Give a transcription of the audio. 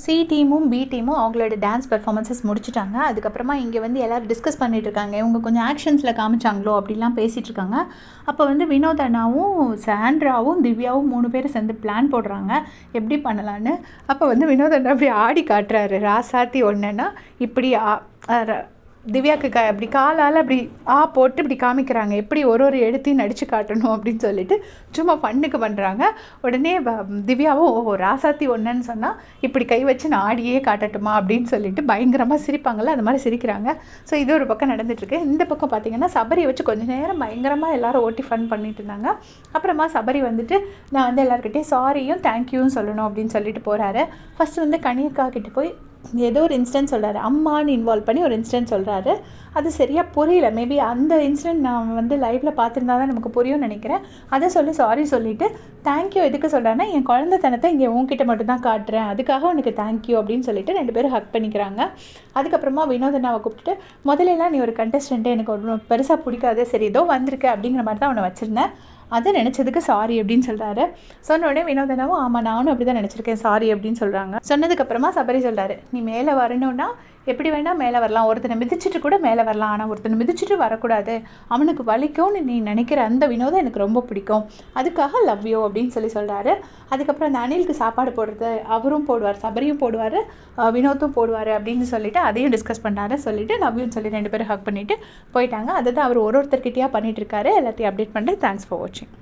C டீமும் B டீமும் அவங்களோட டான்ஸ் பெர்ஃபார்மன்ஸஸ் முடிச்சுட்டாங்க. அதுக்கப்புறமா இங்கே வந்து எல்லோரும் டிஸ்கஸ் பண்ணிட்டு இருக்காங்க. இவங்க கொஞ்சம் ஆக்ஷன்ஸில் காமிச்சாங்களோ அப்படிலாம் பேசிகிட்டு இருக்காங்க. அப்போ வந்து வினோத் அண்ணாவும் சாண்ட்ராவும் திவ்யாவும் 3 பேரும் சேர்ந்து பிளான் போடுறாங்க எப்படி பண்ணலான்னு. அப்போ வந்து வினோத் அண்ணா அப்படி ஆடி காட்டுறாரு. ராசாத்தி ஒன்றுன்னா இப்படி திவ்யாவுக்கு இப்படி காலால் அப்படி போட்டு இப்படி காமிக்கிறாங்க. எப்படி ஒரு எழுத்தையும் நடித்து காட்டணும் அப்படின்னு சொல்லிட்டு சும்மா ஃபன்னுக்கு பண்ணுறாங்க. உடனே திவ்யாவும் ராசாத்தி ஒன்றுன்னு சொன்னால் இப்படி கை வச்சு நான் ஆடியே காட்டட்டுமா அப்படின்னு சொல்லிட்டு பயங்கரமாக சிரிப்பாங்கள்ல, அந்த மாதிரி சிரிக்கிறாங்க. ஸோ இது ஒரு பக்கம் நடந்துட்டுருக்கு. இந்த பக்கம் பார்த்திங்கன்னா சபரியை வச்சு கொஞ்சம் நேரம் பயங்கரமாக எல்லோரும் ஓட்டி ஃபன் பண்ணிட்டு இருந்தாங்க. அப்புறமா சபரி வந்துட்டு நான் வந்து எல்லாருக்கிட்டே சாரியும் தேங்க்யூவும் சொல்லணும் அப்படின்னு சொல்லிட்டு போகிறாரு. ஃபஸ்ட்டு வந்து கனியக்கா கிட்டே போய் ஏதோ ஒரு இன்சிடென்ட் சொல்கிறாரு. அம்மான்னு இன்வால்வ் பண்ணி ஒரு இன்சிடென்ட் சொல்கிறாரு. அது சரியாக புரியல. மேபி அந்த இன்சிடென்ட் நான் வந்து லைவில் பார்த்துருந்தா தான் நமக்கு புரியும்னு நினைக்கிறேன். அதை சொல்லி சாரி சொல்லிவிட்டு தேங்க்யூ எதுக்கு சொல்கிறேன்னா, என் குழந்தைத்தனத்தை இங்கே உன்கிட்ட மட்டும் தான் காட்டுறேன், அதுக்காக உனக்கு தேங்க்யூ அப்படின்னு சொல்லிட்டு 2 பேரும் ஹக் பண்ணிக்கிறாங்க. அதுக்கப்புறமா வினோத் அண்ணாவை கூப்பிட்டுட்டு முதலெல்லாம் நீ ஒரு கண்டஸ்டண்ட்டே எனக்கு ஒரு பெருசாக பிடிக்காது, சரி ஏதோ வந்திருக்க அப்படிங்கிற மாதிரி தான் அவனை வச்சுருந்தேன், அதை நினச்சதுக்கு சாரி அப்படின்னு சொல்கிறாரு. சொன்ன உடனே வினோத் அண்ணாவும் ஆமாம் நானும் அப்படி தான் நினச்சிருக்கேன் சாரி அப்படின்னு சொல்கிறாங்க. சொன்னதுக்கப்புறமா சபரி சொல்கிறாரு, நீ மேலே வரணும்னா எப்படி வேணால் மேலே வரலாம், ஒருத்தனை மிதிச்சுட்டு கூட மேலே வரலாம், ஆனால் ஒருத்தனை மிதிச்சுட்டு வரக்கூடாது, அவனுக்கு வலிக்கும்னு நீ நினைக்கிற அந்த வினோதம் எனக்கு ரொம்ப பிடிக்கும், அதுக்காக லவ் யூ அப்படின்னு சொல்கிறாரு. அதுக்கப்புறம் அந்த அனிலுக்கு சாப்பாடு போடுறது அவரும் போடுவார், சபரியும் போடுவார், வினோத்தும் போடுவார் அப்படின்னு சொல்லிட்டு அதையும் டிஸ்கஸ் பண்ணாரு. சொல்லிவிட்டு லவ் யூன்னு சொல்லி 2 பேரும் ஹக் பண்ணிவிட்டு போயிட்டாங்க. அதை தான் அவர் ஒருத்தர்கிட்டயாக பண்ணிகிட்டு இருக்காரு. எல்லாத்தையும் அப்டேட் பண்ணுறேன். தேங்க்ஸ் ஃபார் வாட்சிங்.